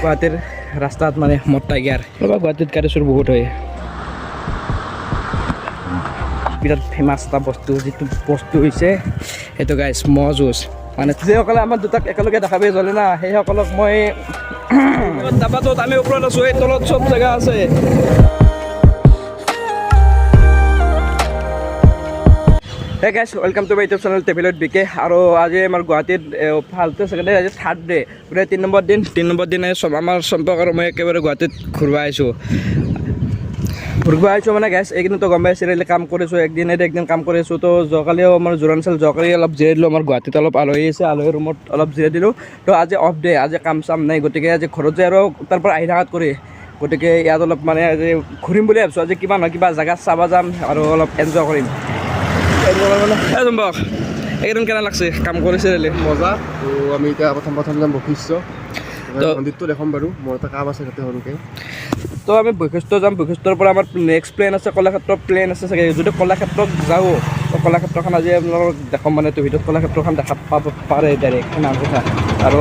গুৱাহাটীৰ ৰাস্তাত মানে মদ টাইগাৰ ৰ'বা গুৱাহাটীত গাড়ী চুৰ বহুত হয় বিৰাট ফেমাছ এটা বস্তু যিটো বস্তু হৈছে সেইটো গাইছ মহ যুঁজ মানে যিসকলে আমাৰ দুটাক একেলগে দেখাবই চলে না সেইসকলক মই দাবাটোত আমি ওপৰত আছোঁ এই তলত চব জেগা আছে hey guys welcome to my YouTube channel টেবিলত বিকে আৰু আজি আমাৰ গুৱাহাটীত ফালতু ছেকেণ্ড আজি থাৰ্ড ডে গোটেই 3 নম্বৰ দিন চব আমাৰ সম্পৰ্ক আৰু মই একেবাৰে গুৱাহাটীত ঘূৰিব আহিছোঁ মানে গাইছ এইকেইদিনতো গম পাইছে ৰেলি কাম কৰিছোঁ একদিন কাম কৰিছোঁ তো যোৱাকালিও আমাৰ জোৰাঞ্চল যোৱাকালি অলপ জিৰাই দিলোঁ আমাৰ গুৱাহাটীত অলপ আলহী আছে আলহীৰ ৰুমত অলপ জিৰাই দিলোঁ তো আজি অফ ডে আজি কাম চাম নাই গতিকে আজি ঘৰত যায় আৰু তাৰ পৰা আহি থাকাত কৰি গতিকে ইয়াত অলপ মানে আজি ঘূৰিম বুলি ভাবিছোঁ আজি কিবা নহয় কিবা জেগা চাব যাম আৰু অলপ এনজয় কৰিম এইকেইদিন কেনে লাগছে কাম কৰিছে ৰেলি মজা তো আমি এতিয়া প্ৰথম যাম বশিষ্ঠ মন্দিৰটো দেখাম বাৰু মোৰ এটা কাম আছে তাতে সৰুকৈ তো আমি বশিষ্ঠ যাম বশিষ্ঠৰ পৰা আমাৰ নেক্সট প্লেন আছে কলাক্ষেত্ৰ প্লেন আছে চাগে যদি কলাক্ষেত্ৰত যাওঁ তো কলাক্ষেত্ৰখন আজি আপোনালোকক দেখাম মানে তো ভিতৰত কলাক্ষেত্ৰখন দেখা পাব পাৰে ডাইৰেক্ট নাম কথা আৰু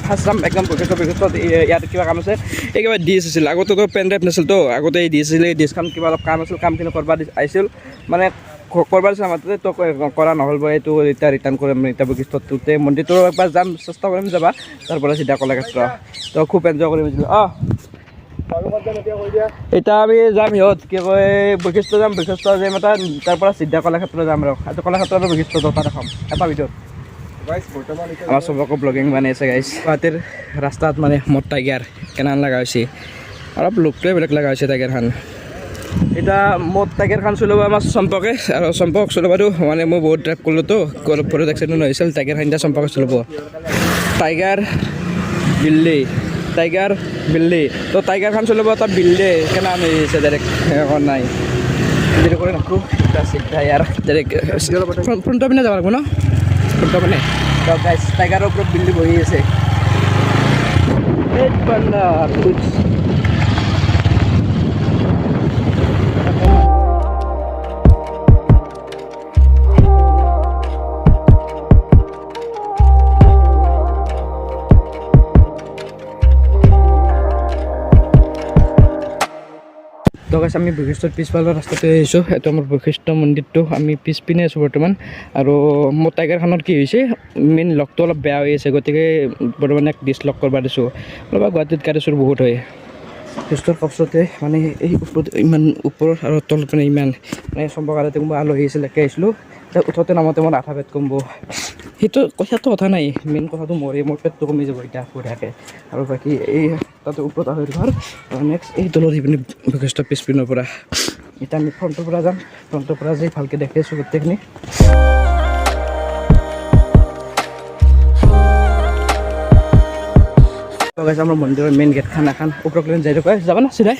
ফাৰ্ষ্ট যাম একদম বশিষ্ঠত ইয়াত কিবা কাম আছে এই কিবা ডিছ আছিল আগতেতো পেন ড্ৰাইভ নাছিল তো আগতে এই ডিছ আছিল এই ডিছখন কিবা অলপ কাম আছিল কামখিনি কৰিব আহিছিল মানে কৰিব দিছে আমাৰ তাতে তো কৰা নহ'ল বাৰু এইটো এতিয়া ৰিটাৰ্ণ কৰিম এতিয়া বশিষ্ঠটোতে মন্দিৰটো একবাৰ যাম চেষ্টা কৰিম যাবা তাৰ পৰা চিধা কলাক্ষেত্ৰ তো খুব এনজয় কৰিম এতিয়া আমি যাম সিহঁত কি কয় বশিষ্ঠ যাম তাৰ পৰা চিধা কলাক্ষেত্ৰ যাম আৰু কলাক্ষেত্ৰ আৰু বশিষ্ঠ দুটা দেখাম এটা ভিতৰত আমাৰ চবকে ব্লগিং বনাই আছে গাইছ গুৱাহাটীৰ ৰাস্তাত মানে মদ টাইগাৰ কেনেহেন লগা হৈছে অলপ লোকটোৱে বেলেগ লগা হৈছে টাইগাৰখন এতিয়া মদ টাইগাৰখন চলাব আমাৰ চম্পকে আৰু চম্পক চলাবতো মানে মই বহুত ড্ৰাইভ কৰিলোঁতো ভৰিত এক্সিডেণ্ট হৈছিল টাইগাৰখন এতিয়া চম্পকে চলাব টাইগাৰ বিল্লি তো টাইগাৰখন চলাব এটা বিল্লি কেনেহেন হৈ আছে ডাইৰেক্ট এখন নাই দেৰি কৰি নাখোঁ চিধা ইয়াৰ ডাইৰেক্ট ফ্ৰণ্টৰ পিনে যাব লাগিব ন ফ্ৰণ্টৰ পিনে গাইছ টাইগাৰৰ ওপৰত বিল্লি বহি আছে তো গাইছ আমি বশিষ্ঠৰ পিছফালৰ ৰাস্তাতে আহিছোঁ এইটো আমাৰ বশিষ্ঠ মন্দিৰটো আমি পিছপিনে আছোঁ বৰ্তমান আৰু মোৰ টাইগাৰখনত কি হৈছে মেইন লকটো অলপ বেয়া হৈ আছে গতিকে বৰ্তমান এক ডিছ লক কৰিব দিছোঁ অলপ গুৱাহাটীত গাড়ী চুৰ বহুত হয় বশিষ্ঠৰ কাষতে মানে এই ওপৰত ইমান ওপৰত আৰু তলত মানে ইমান মানে চম্পকাৰতে কোনোবা আলহী আছিল একে আহিছিলোঁ উঠোতে নামতে মোৰ আধা পেট কমিব সেইটো কথা নাই মেইন কথাটো মোৰ পেটটো কমি যাব এতিয়া বঢ়িয়াকৈ আৰু বাকী এই তাতে ওপৰত আলহীৰ ঘৰ আৰু নেক্সট এই তলত সিপিনে বশিষ্ঠ পিছপিনৰ পৰা এতিয়া আমি ফ্ৰণ্টৰ পৰা যাম ফ্ৰণ্টৰ পৰা যাই ভালকৈ দেখি আছোঁ গোটেইখিনি আমাৰ মন্দিৰৰ মেইন গেটখন এখন ওপৰক লৈ যাই থকা যাবা না চিধাই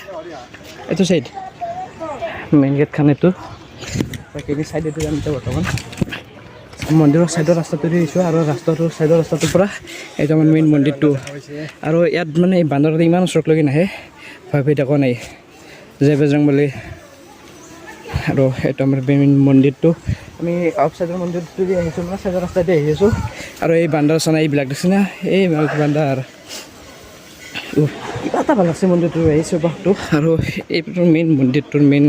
এইটো চাইড মেইন গেটখন এইটো বাকী চাইডেটো যাম এতিয়া বৰ্তমান মন্দিৰৰ ছাইডৰ ৰাস্তাটো দিছোঁ আৰু ৰাস্তাটোৰ ছাইডৰ ৰাস্তাটোৰ পৰা এইটো আমাৰ মেইন মন্দিৰটো আৰু ইয়াত মানে এই বান্দৰতে ইমান ওচৰলৈকে নাহে ভয় থকা নাই জয় বজৰংবলী আৰু এইটো আমাৰ মেইন মন্দিৰটো আমি আউট ছাইডৰ মন্দিৰটো দি আহিছোঁ মানে ছাইডৰ ৰাস্তাতে আহি আছোঁ আৰু এই বান্দৰ চানা এইবিলাক দেখিছে না এই বান্দৰ কিবা এটা ভাল লাগছে মন্দিৰটো আহিছোঁ বাহটো আৰু এইটোৰ মেইন মন্দিৰটোৰ মেইন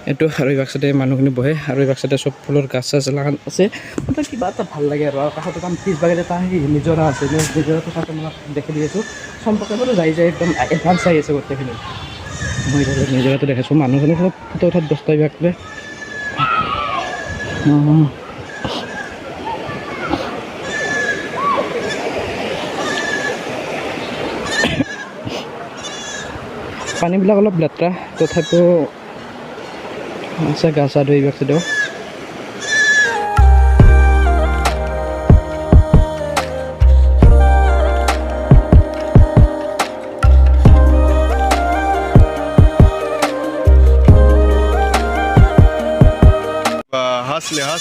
এইটো আৰু এই বাক্সাতে মানুহখিনি বহে আৰু এই বাক্সাতে চব ফুলৰ গাছ চাছ লাগান আছে মানে কিবা এটা ভাল লাগে আৰু কাষত এটা পিছ বাগেৰে এটা সেই নিজৰা আছে নিজৰাটো তাতে মই দেখি দি আছোঁ চম্পকে বাৰু যাই একদম এডভান্স চাই আছে গোটেইখিনি মই নিজৰাটো দেখাইছোঁ মানুহজনে চব ফটো উঠাত ব্যস্ত বিভাগটোৱে পানীবিলাক অলপ লেতেৰা তথাপিও আছে গা চা ধুই ব্যক্তিটো হাসলে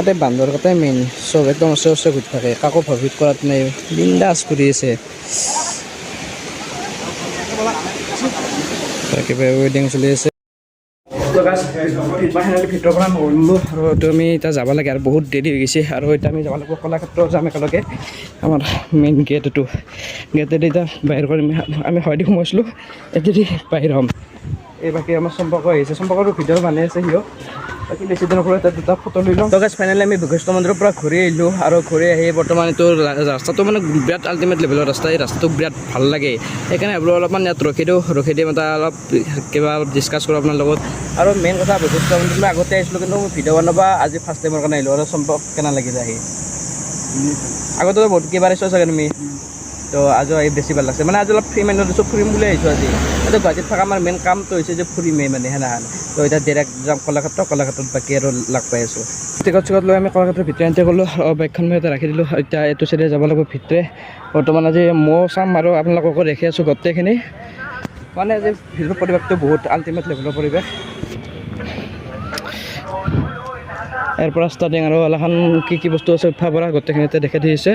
ইয়াতে বান্দৰ কটাই মেইন চব একদম ওচৰে ওচৰে ঘূৰি থাকে কাকো ভৰভিত কৰাত নাই বিন্দাছ কৰি আছে কিবা ৱেডিং চলি আছে ভিতৰৰ পৰা নগ'লোঁ আৰু এইটো আমি এতিয়া যাব লাগে আৰু বহুত দেৰি হৈ গৈছে আৰু এতিয়া আমি যাব লাগিব কলাক্ষেত্ৰ যাম একেলগে আমাৰ মেইন গেট এইটো গেটেদি এতিয়া বাহিৰ কৰিম আমি হয়দি সোমাইছিলোঁ এতেদি বাহিৰ হ'ম এই বাকী আমাৰ সম্পৰ্ক আহিছে সম্পৰ্কটো ভিডিঅ' বনাই আছে সিও বাকী বেছি দিনৰ পৰা তাত দুটা ফটো লৈ লওঁ তো গাইছ ফাইনেলি আমি বশিষ্ঠ মন্দিৰৰ পৰা ঘূৰি আহিলোঁ আৰু ঘূৰি আহি বৰ্তমান এইটো ৰাস্তাটো মানে বিৰাট আল্টিমেট লেভেলৰ ৰাস্তা এই ৰাস্তাটো বিৰাট ভাল লাগে সেইকাৰণে ভাবিলোঁ অলপমান ইয়াত ৰখি দিওঁ মানে অলপ কিবা অলপ ডিছকাছ কৰোঁ আপোনাৰ লগত আৰু মেইন কথা বশিষ্ঠ মন্দিৰ মই আগতে আহিছিলোঁ কিন্তু মই ভিডিঅ' বনাব আজি ফাৰ্ষ্ট টাইমৰ কাৰণে আহিলোঁ আৰু সম্পৰ্ক কেনে লাগিলে আহি আগতে বহুত কেইবাৰ আহিছোঁ চাগে তুমি তো আজি আহি বেছি ভাল লাগছে মানে আজি অলপ ফ্ৰী মাইণ্ডত আছোঁ ফুৰিম বুলি আহিছোঁ আজি এতিয়া গুৱাহাটীত থকা আমাৰ মেইন কামটো হৈছে যে ফুৰিমেই মানে সেনেহান তো এতিয়া ডাইৰেক্ট যাম কলাক্ষেত্ৰত বাকী আৰু লগ পাই আছোঁ টিকট লৈ আমি কলাক্ষেত্ৰৰ ভিতৰে এণ্ট্ৰি কৰিলোঁ বাইকখন মই এটা ৰাখি দিলোঁ এতিয়া এইটো চাইডে যাব লাগিব ভিতৰে বৰ্তমান আজি ময়ো চাম আৰু আপোনালোককো দেখি আছোঁ গোটেইখিনি মানে আজি ভিতৰৰ পৰিৱেশটো বহুত আল্টিমেট লেভেলৰ পৰিৱেশ ইয়াৰ পৰা ষ্টাৰ্টিং আৰু অলপমান কি বস্তু আছে উঠাৰ পৰা গোটেইখিনিতে দেখাই দিছে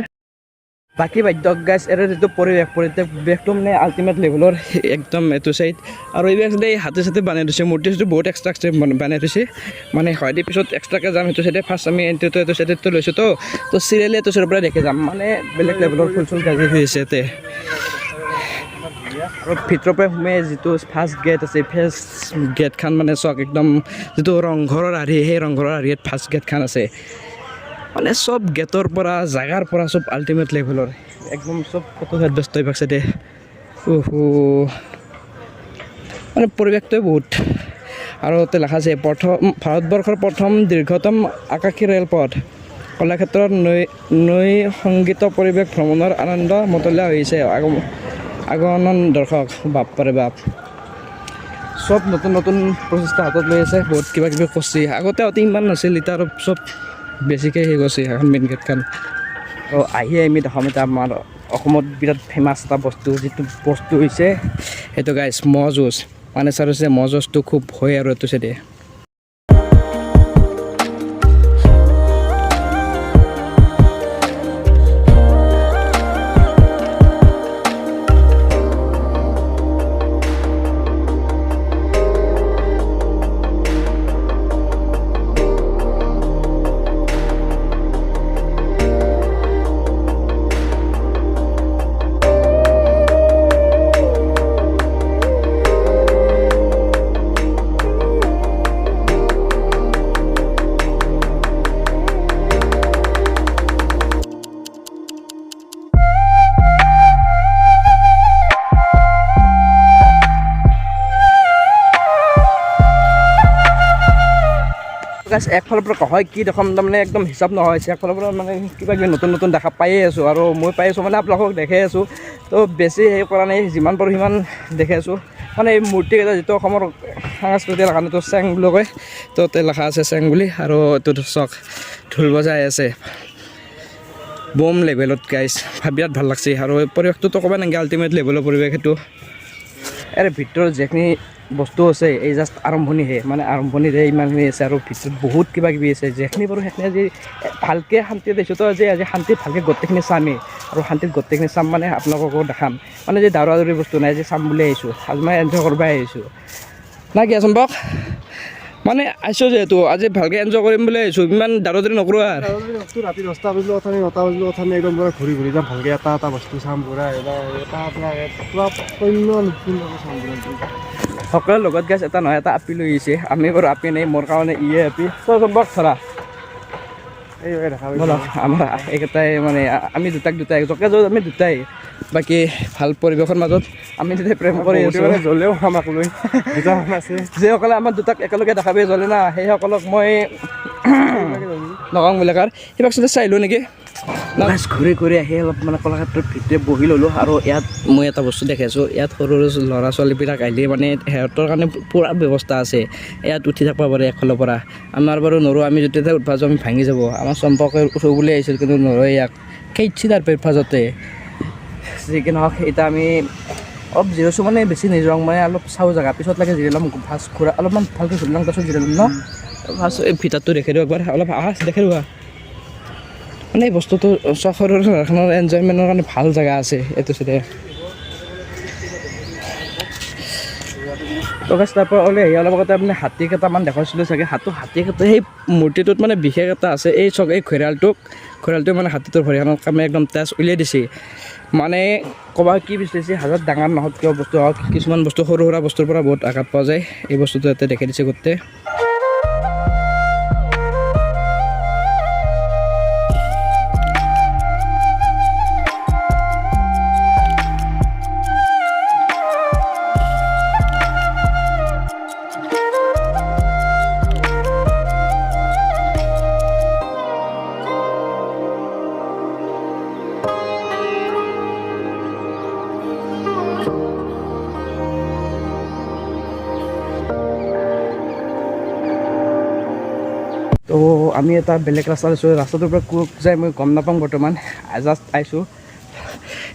বাকী বাদ্য গাইছ এৰে যিটো পৰিৱেশটো মানে আল্টিমেট লেভেলৰ একদম এইটো চাইড আৰু এইবিলাক চাইডে হাতে চাতে বনাই থৈছে মূৰ্তি চূৰ্তি বহুত এক্সট্ৰা বনাই থৈছে মানে হয়তো পিছত এক্সট্ৰাকৈ যাম সেইটো চাইডে ফাৰ্ষ্ট আমি এণ্ট্ৰিটো এইটো চাইডটো লৈছোঁ তো চিৰিয়েলি এইটো চাইডৰ পৰা দেখি যাম মানে বেলেগ লেভেলৰ ফুল গাজি হৈ আছে ইয়াতে আৰু ভিতৰৰ পৰা সোমাই যিটো ফাৰ্ষ্ট গেট আছে ফাৰ্ষ্ট গেটখন মানে চাওক একদম যিটো ৰংঘৰৰ আৰ্হি সেই ৰংঘৰৰ আৰ্হিত ফাৰ্ষ্ট গেটখন আছে মানে চব গেটৰ পৰা জাগাৰ পৰা চব আল্টিমেট লেভেলৰ একদম চব ফটো ব্যস্ত হৈ পাকছে দে মানে পৰিৱেশটোৱে বহুত আৰু তাতে লেখা আছে ভাৰতবৰ্ষৰ প্ৰথম দীৰ্ঘতম আকাশী ৰেলপথ কলাক্ষেত্ৰত নৈ সংগীত পৰিৱেশ ভ্ৰমণৰ আনন্দ মতলীয়া হৈছে আগমন দৰ্শক বাপৰে বাপ চব নতুন প্ৰচেষ্টা হাতত লৈ আছে বহুত কিবা কিবি কৰিছে আগতে অতি ইমান নাছিল এতিয়া আৰু চব বেছিকৈ সেই গৈছে এখন মেইন গেটখন আৰু আহি আমি দেখাম এতিয়া আমাৰ অসমত বিৰাট ফেমাছ এটা বস্তু যিটো বস্তু হৈছে সেইটো গাইছ ম'হ যুঁজ মানে চাৰ হৈছে ম'হ যুঁজটো খুব হয় আৰু এইটো চাইডে একফালৰ পৰা হয় কি দেখোন তাৰমানে একদম হিচাপ নহয় একফালৰ পৰা মানে কিবা কিবি নতুন দেখা পায়ে আছোঁ আৰু মই পাই আছোঁ মানে আপোনালোকক দেখাই আছোঁ তো বেছি হেৰি কৰা নাই যিমান পাৰোঁ সিমান দেখাই আছোঁ মানে এই মূৰ্তিকেইটা যিটো অসমৰ সাংস্কৃতিক লেখাটো চেং বুলি কয় তো তাতে লেখা আছে চেং বুলি আৰু এইটো চক ঢোল বজাই আছে বম লেভেলত গাইছ বিৰাট ভাল লাগছে আৰু পৰিৱেশটোতো ক'ব নালাগে আল্টিমেট লেভেলৰ পৰিৱেশ সেইটো ইয়াৰ ভিতৰত যিখিনি বস্তু আছে এই জাষ্ট আৰম্ভণিহে মানে আৰম্ভণিৰে ইমানখিনি আছে আৰু ভিতৰত বহুত কিবা কিবি আছে যিখিনি বাৰু সেইখিনি আজি ভালকৈ শান্তি দিছোঁ তো আজি শান্তিত ভালকৈ গোটেইখিনি চামেই আৰু শান্তিত গোটেইখিনি চাম মানে আপোনালোককো দেখাম মানে যে দৌৰা বস্তু নাই যে চাম বুলি আহিছোঁ আজি মই এনজয় কৰিব আহিছোঁ না কি চম্পক মানে আহিছোঁ যিহেতু আজি ভালকৈ এনজয় কৰিম বুলি আহিছোঁ ইমান দৌৰা নকৰোঁ আৰু ৰাতি 10টা বাজিলোঁ 9টা বাজিলোঁ একদম পুৰা ঘূৰি যাম ভালকৈ এটা বস্তু চাম পুৰা সকলোৰে লগত গাইছ এটা নহয় এটা আপি লৈ আহিছে আমি বাৰু আপি নাই মোৰ কাৰণে ইয়ে আপি চম্পক ধৰা এই দেখা আমাৰ এইকেইটাই মানে আমি দুটাই জকে য'ত আমি দুটাই বাকী ভাল পৰিৱেশৰ মাজত আমি তেতিয়া প্ৰেম কৰি আছোঁ জ্বলেও আমাক লৈ আছে যিসকলে আমাৰ দুটাক একেলগে দেখাবি জ্বলে না সেইসকলক মই নগাঁও বিলাকাৰ সেইবিলাক চাই চাইলোঁ নেকি বাছ ঘূৰি আহি অলপ মানে কলাক্ষেত্ৰৰ ভিতৰত বহি ল'লোঁ আৰু ইয়াত মই এটা বস্তু দেখাইছোঁ ইয়াত সৰু ল'ৰা ছোৱালীবিলাক আহিলে মানে সিহঁতৰ কাৰণে পূৰা ব্যৱস্থা আছে ইয়াত উঠি থাকিব পাৰে একফালৰ পৰা আমাৰ বাৰু নৰোঁ আমি যেতিয়া উঠবা যাওঁ আমি ভাঙি যাব আমাৰ চম্পকে উঠো বুলি আহিছিল কিন্তু নৰোঁ ইয়াক খেইছি তাৰ পেটফাজতে যি কি নহওক এতিয়া আমি অলপ জিৰাইছোঁ মানে বেছি নিজৰং মানে অলপ চাওঁ জেগা পিছত লাগে জিৰাই ল'ম ফাৰ্ষ্ট ঘূৰা অলপমান ভালকৈ ঘূৰি ল'ম তাৰপিছত জিৰাই ল'ম ন ফাৰ্ষ্ট এই ভিতৰটো দেখি দিওঁ একবাৰ অলপ আহা দেখি দিওঁ মানে এই বস্তুটো চহৰৰ এনজয়মেণ্টৰ কাৰণে ভাল জেগা আছে এইটো চাইডে। তো গাইছ তাৰ পৰা ওলাই আহি অলপ আগতে আপুনি হাতী কেইটামান দেখাইছিলোঁ চাগে। হাতীকেইটা সেই মূৰ্তিটোত মানে বিশেষ এটা আছে। এই ঘঁৰালটোৱে মানে হাতীটোৰ ভৰিখনত কামে একদম তেজ উলিয়াই দিছে। মানে ক'বা কি বিচাৰিছে, হাজাৰ ডাঙৰ নহওক কিয় বস্তু হওক, কিছুমান বস্তু সৰু সুৰা বস্তুৰ পৰা বহুত আঘাত পোৱা যায়। এই বস্তুটো ইয়াতে দেখাই দিছে গোটেই। তো আমি এটা বেলেগ ৰাস্তা আছোঁ। ৰাস্তাটোৰ পৰা ক'ত যায় মই গম নাপাওঁ বৰ্তমান। জাষ্ট আহিছোঁ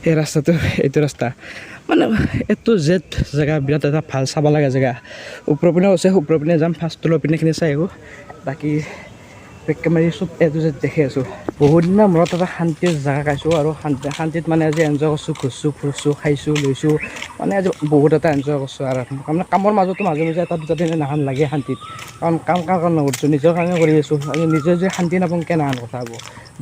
এই ৰাস্তাটো, এইটো ৰাস্তা মানে এইটো জেড জেগা, বিৰাট এটা ভাল চাব লগা জেগা। ওপৰৰ পিনেও আছে, ওপৰৰ পিনে যাম, ফাৰ্ষ্ট তলৰ পিনেখিনি চাই আহোঁ। বাকী বেক কেমেৰা চব এইটো জেড দেখি আছোঁ। বহুত দিনৰ মূৰত এটা শান্তিৰ জেগা পাইছোঁ আৰু শান্তিত মানে আজি এনজয় কৰিছোঁ, ঘূৰিছোঁ ফুৰিছোঁ, খাইছোঁ লৈছোঁ, মানে আজি বহুত এটা এনজয় কৰিছোঁ। আৰু মানে কামৰ মাজতো মাজে মাজে এটা দুটা দিন নাখান লাগে শান্তিত, কাৰণ কাম কাৰ কাৰণে কৰিছোঁ, নিজৰ কাৰণে কৰি আছোঁ। আজি নিজে যদি শান্তি নাপাওঁ কেনেহান কথা হ'ব।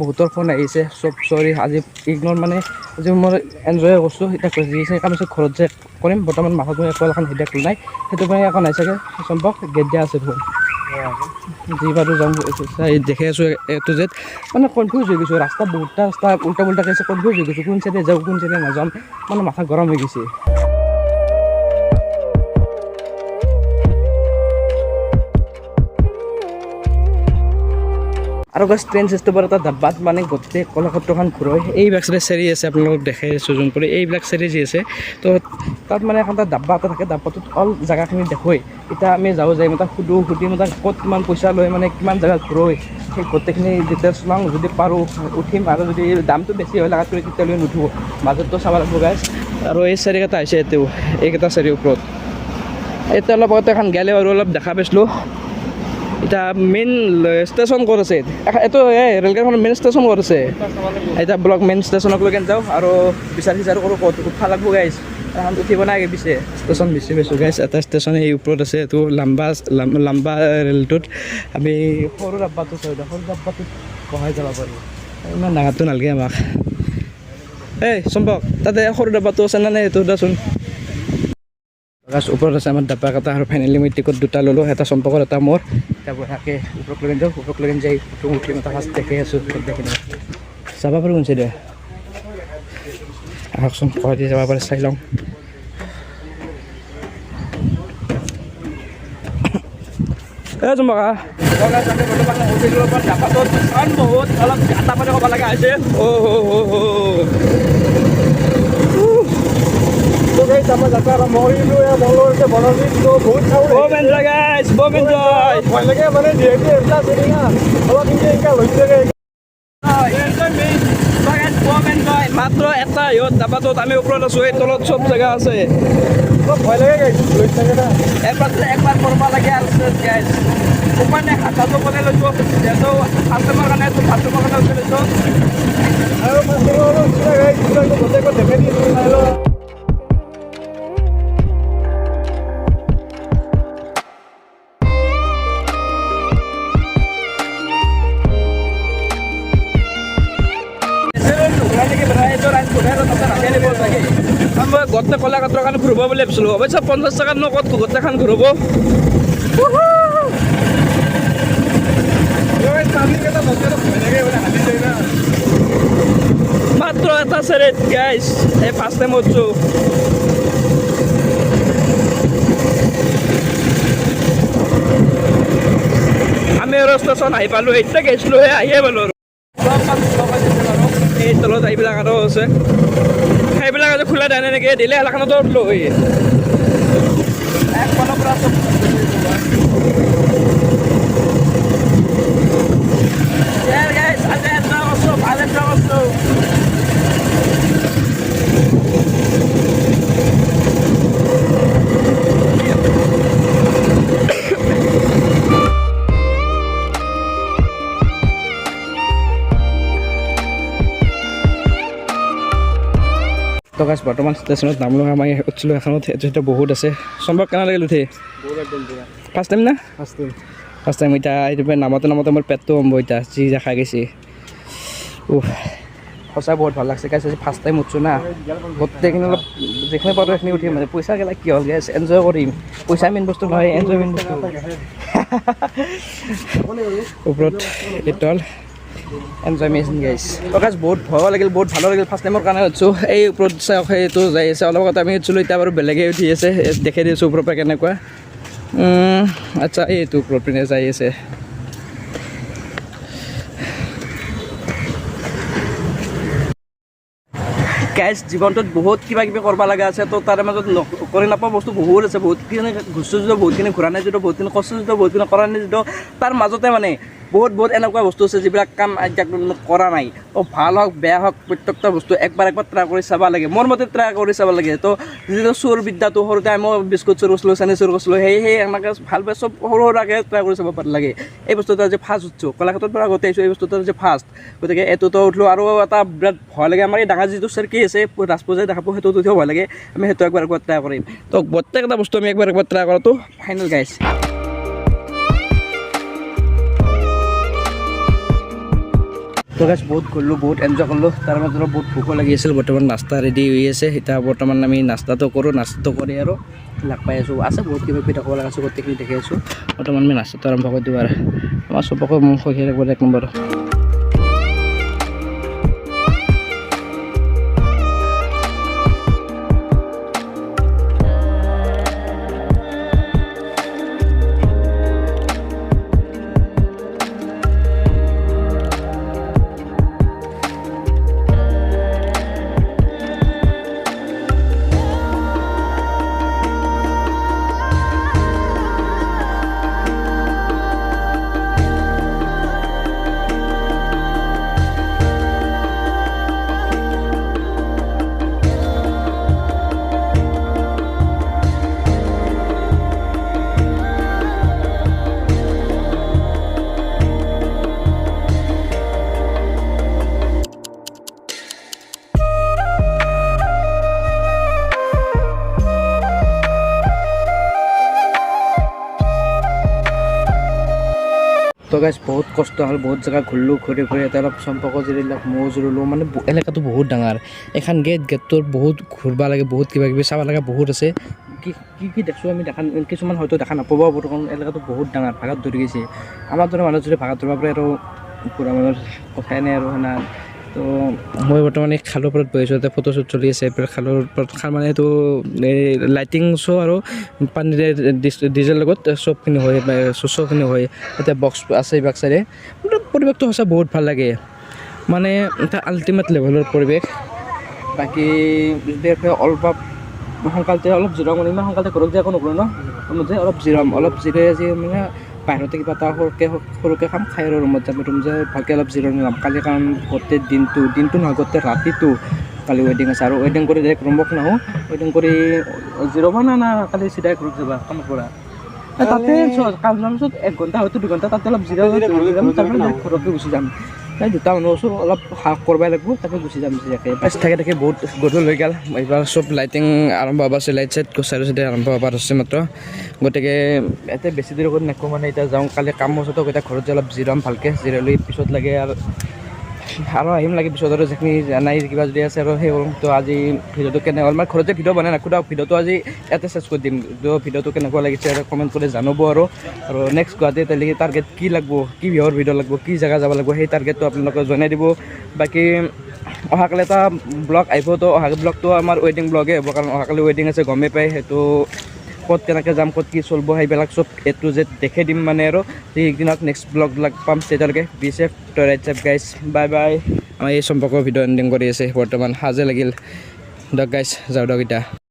বহুতৰ ফোন আহিছে, চব চৰি আজি ইগন'ৰ, মানে আজি মই এনজয় কৰিছোঁ। এতিয়া যি কাম আছে ঘৰত যে কৰিম, বৰ্তমান মাথাটো একো এখন হেডেক নাই, সেইটো কাৰণে একো নাই চাগে। সম্ভৱ গেট দিয়া আছে দেখোন, যি বাৰু যাম দেখি আছোঁ এইটো জেড। মানে কনফিউজ হৈ গৈছোঁ, ৰাস্তা বহুতটা ৰাস্তা উল্টা পুল্টা গৈছে, কনফিউজ হৈ গৈছোঁ কোন চাইডে যাওঁ কোন চাইডে নাযাম, মানে মাথা গৰম হৈ গৈছে। আৰু গাছ ট্ৰেইন চিষ্টেমৰ এটা ডাব্বাত মানে গোটেই কলাক্ষেত্ৰখন ঘূৰাই। এই বেক চাইডে চেৰি আছে, আপোনালোকক দেখাই আছোঁ জুম কৰি। এইবিলাক চেৰি যি আছে, তো তাত মানে এখন এটা ডাব্বা এটা থাকে, ডাব্বাটোত অল জেগাখিনি দেখুৱাই। এতিয়া আমি যাই মই তাক সুধি মই তাক ক'ত কিমান পইচা লয়, মানে কিমান জেগা ঘূৰাই, সেই গোটেইখিনি ডিটেইলছ লওঁ। যদি পাৰোঁ উঠিম, আৰু যদি দামটো বেছি হয় লগাতকৈ তেতিয়ালৈ নুঠোঁ, বাজেটটো চাব লাগিব গাইছ। আৰু এই চাৰিকেইটা আহিছে, এতিয়াও এইকেইটা চাৰিৰ ওপৰত। এতিয়া অলপ আগতে এখন গেলে আৰু অলপ দেখা পাইছিলোঁ। এতিয়া মেইন ষ্টেচন ক'ত আছে, এইটো এই ৰেলগাড়ীখনৰ মেইন ষ্টেচন ক'ত আছে, এতিয়া ব্লক মেইন ষ্টেচনক লৈ যাওঁ আৰু বিচাৰ কৰোঁ ক'ত উঠবা লাগব গাইছ। এখন উঠিব নাই পিছে ষ্টেচন বেছি পাইছোঁ গাইছ। এটা ষ্টেচন এই ওপৰত আছে, এইটো লাম্বা ৰেলটোত। আমি সৰু ডাব্বাটো চাওঁ, সৰু ডাব্বাটোত বহাই যাব পাৰোঁ, ইমান ডাঙৰটো নালাগে আমাক। এই চম্পক, তাতে সৰু ডাব্বাটো আছে নে নাই, এইটো দেচোন। ওপৰত আছে আমাৰ ডাব্বা কেইটা, আৰু ফাইনেলি মই টিকট দুটা ল'লোঁ, এটা চম্পকৰ এটা মোৰ। এতিয়া বঢ়াকৈ ওপৰত লৈ যাওঁ, ওপৰত লৈ যাই উঠিম, এটা ফাৰ্ষ্ট দেখি আছোঁ দেখি যাব পাৰোঁ কোনছে দে। আহকচোন গুৱাহাটী যাব পাৰে চাই লওঁ। এই চম্পকা বহুত অলপ গাটা পানী ক'ব লগা হৈছে। আমাৰ যাত্ৰা আৰম্ভ কৰিলোঁ। মলৰ যে বনজিত বহুত ভয় লাগে, মানে যিহেতু এইবিলাক চলি না অলপ এনেকৈ লৈছে থাকে। মাত্ৰ এটা ইহঁত ডাবাটোত আমি ওপৰত আছোঁ, এই তলত চব জেগা আছে। অলপ ভয় লাগে গাইছ, লৈ থাকে না একবাৰ কৰিব লাগে আৰু গাইছ। উপায় নাই, হাতটো বনাই লৈছোঁ, যিহেতু কাষ্টমাৰ কাৰণে বাথৰুমৰ কাৰণে উঠি লৈছোঁ। আৰু গোটেই দেখাই দিছোঁ চাই লওঁ। মই গোটেই কলাক্ষেত্ৰৰ কাৰণে ঘূৰিব বুলি ভাবিছিলোঁ, অৱশ্যে 50 টকাত ন ক'ত গোটেইখন ঘূৰিব। মাত্ৰ এটা চেৰেট গাইছ, এই ফাৰ্ষ্ট টাইম উঠছোঁ। আমি আৰু ষ্টেচন আহি পালোঁ, এতিয়া গৈছিলোঁ আহিয়ে পালোঁ। আৰু এই তলত এইবিলাক আৰু আছে, সেইবিলাক আজি খোলা দিয়া নাই নেকি, দিলে এলাখনতো উঠলোঁ হৈ একমানৰ পৰা চব ভাল এটা বস্তু। তো গাইছ বৰ্তমান ষ্টেচনত নামলো আমি উঠিলোঁ এখনত যিহেতু বহুত আছে সম্ভৱ কেনে লাগিল উঠি ফাৰ্ষ্ট টাইম না ফাৰ্ষ্ট টাইম এতিয়া এইটো নামতে মোৰ পেটটো কমব এতিয়া যি দেখা গৈছে সঁচাই বহুত ভাল লাগছে গাইছ ফাৰ্ষ্ট টাইম উঠছোঁ না গোটেইখিনি অলপ যিখিনি পাৰোঁ সেইখিনি উঠিম মানে পইচা গেলা কি হ'ল গাইছ এনজয় কৰিম পইচা মেইন বস্তু নহয় এনজয় মেইন বস্তু ওপৰত এইটো হ'ল এনজয়মেণ্ট গাইছ গাইছ বহুত ভয়ো লাগিল বহুত ভালো লাগিল ফাৰ্ষ্ট টাইমৰ কাৰণে উঠিছোঁ এই ওপৰত চাওক সেইটো যাই আছে অলপ আগত আমি উঠিছিলোঁ এতিয়া বাৰু বেলেগে উঠি আছে দেখাই দিছোঁ ওপৰৰ পৰা কেনেকুৱা আচ্ছা এইটো ওপৰত পিনে যাই আছে গাইছ জীৱনটোত বহুত কিবা কিবি কৰিব লগা আছে তো তাৰে মাজত কৰি নাপাওঁ বস্তু বহুত আছে বহুতখিনি ঘূৰিছোঁ যদিও বহুতখিনি ঘূৰা নাই যদিও বহুতখিনি কষ্ট যদিও বহুতখিনি কৰা নাই যদিও তাৰ মাজতে মানে বহুত এনেকুৱা বস্তু আছে যিবিলাক কাম এতিয়া কৰা নাই তো ভাল হওক বেয়া হওক প্ৰত্যেকটা বস্তু একবাৰ ট্ৰাই কৰি চাব লাগে মোৰ মতে ট্ৰাই কৰি চাব লাগে তো যিটো চোৰ বিদ্যাটো সৰুতে মই বিস্কুট চুৰ কৰিছিলোঁ চেনি চুৰ কৰিছিলোঁ সেই এনেকৈ ভাল বেয়া চব সৰু সৰুকৈ ট্ৰাই কৰি চাব লাগে এই বস্তুটো আজি ফাৰ্ষ্ট উঠিছোঁ কলাক্ষেত্ৰৰ পৰা আগতে আহিছোঁ এই বস্তুটো আজি ফাৰ্ষ্ট গতিকে এইটোতো উঠিলোঁ আৰু এটা বিৰাট ভয় লাগে আমাৰ এই ডাঙৰ যিটো চাৰ্কি আছে ৰাজপূজাই দেখা পাওঁ সেইটো উঠিও ভয় লাগে আমি সেইটো একবাৰ ট্ৰাই কৰিম তো প্ৰত্যেকটা বস্তু আমি একবাৰ ট্ৰাই কৰাটো ফাইনেল গাইছ তো গাইছ বহুত ঘূৰিলোঁ বহুত এনজয় কৰিলোঁ তাৰ মাজত বহুত ভোকো লাগি আছিল বৰ্তমান নাস্তা ৰেডি হৈ আছে এতিয়া বৰ্তমান আমি নাস্তাটো কৰোঁ নাস্তাটো কৰি আৰু লাগ পাই আছোঁ আছে বহুত কিবা কিবি দেখাব লগা আছে গোটেইখিনি দেখি আছোঁ বৰ্তমান আমি নাস্তাটো আৰম্ভ কৰি দিওঁ আৰু আমাৰ চবকে মুখ হৈ থাকিব এক নম্বৰ তো গাইছ বহুত কষ্ট হ'ল বহুত জেগা ঘূৰিলোঁ ঘূৰি এতিয়া অলপ চম্পক যিবিলাক মৌ জুৰিলোঁ মানে এলেকাটো বহুত ডাঙৰ এখন গেটটোৰ বহুত ঘূৰিব লাগে বহুত কিবা কিবি চাব লগা বহুত আছে কি দেখছোঁ আমি দেখা কিছুমান হয়তো দেখা নাপাব পাৰোঁ কাৰণ এলেকাটো বহুত ডাঙৰ ভাগত ধৰি গৈছে আমাৰ দৰে মানুহ যদি ভাগত ধৰিব পাৰে আৰু ঘূৰা মানুহৰ কথাই নাই আৰু সেনা তো মই বৰ্তমান এই খালৰ ওপৰত বহিছোঁ তাতে ফটোশ্বুট চলি আছে খালৰ ওপৰত খাল মানে এইটো এই লাইটিং শ্ব' আৰু পানীৰে ডিজেৰ লগত চবখিনি হয় শ্ব'খিনি হয় তাতে বক্স আছে এই চাইডে পৰিৱেশটো সঁচা বহুত ভাল লাগে মানে এটা আল্টিমেট লেভেলৰ পৰিৱেশ বাকী যদি অলপ সোনকালতে অলপ জিৰাম ইমান সোনকালতে ঘৰত যায় একো নকৰোঁ ন যে অলপ জিৰাম অলপ জিৰাই আজি মানে বাহিৰতে কিবা এটা সৰুকৈ খাম খাই আৰু ৰুমত যাম ৰুম যে ভালকৈ অলপ জিৰণি ল'ম কালি কাৰণ গোটেই দিনটো নহয় গোটেই ৰাতিটো কালি ৱেডিং আছে আৰু ৱেডিং কৰি ডাইৰেক্ট ৰুমত নাহোঁ ৱেডিং কৰি জিৰাব না কালি চিধাই ঘৰত যাবা কামৰ পৰা তাতে কাম যোৱাৰ পিছত 1 ঘণ্টা হয়তো 2 ঘণ্টা তাতে অলপ জিৰাম তাৰপৰা ঘৰতে গুচি যাম দুটা মানুহ আছোঁ অলপ হাফ কৰিব লাগিব তাকে গুচি যাম বাছ থাকে বহুত গধূলি হৈ গ'ল এইবাৰ চব লাইটিং আৰম্ভ হ'ব আছে লাইট চাইট চাইডে চাইডে আৰম্ভ হ'ব আছে মাত্ৰ গতিকে ইয়াতে বেছি দেৰি কৰি নাকো মানে এতিয়া যাওঁ কালি কাম বস্তু এতিয়া ঘৰত অলপ জিৰাম ভালকৈ জিৰাই লৈ পিছত লাগে আৰু আহিম লাগে পিছত আৰু যিখিনি জানাই কিবা যদি আছে আৰু সেই তো আজি ভিডিঅ'টো কেনেকুৱা হ'ল মানে ঘৰতে ভিডিঅ' বনাই নাখোঁ ভিডিঅ'টো আজি ইয়াতে চেঞ্জ কৰি দিম ভিডিঅ'টো কেনেকুৱা লাগিছে আৰু কমেণ্ট কৰি জানাব আৰু নেক্সট গুৱাহাটীত তেনেকৈ টাৰ্গেট কি লাগিব কি বিহৰ ভিডিঅ' লাগিব কি জেগা যাব লাগিব সেই টাৰ্গেটটো আপোনালোকে জনাই দিব বাকী অহাকালি এটা ব্লগ আহিব তো অহা ব্লগটো আমাৰ ৱেডিং ব্লগেই হ'ব কাৰণ অহাকালি ৱেডিং আছে গমেই পায় সেইটো ক'ত কেনেকৈ যাম ক'ত কি চলিব সেইবিলাক চব A to Z দেখাই দিম মানে আৰু সেইদিনত নেক্সট ব্লগবিলাক পাম তেতিয়ালৈকে be safe to right safe guys bye bye আমাৰ এই সম্পৰ্কৰ ভিডিঅ' এণ্ডিং কৰি আছে বৰ্তমান সাজে লাগিল দিয়ক গাইজ যাওঁ দিয়ক এতিয়া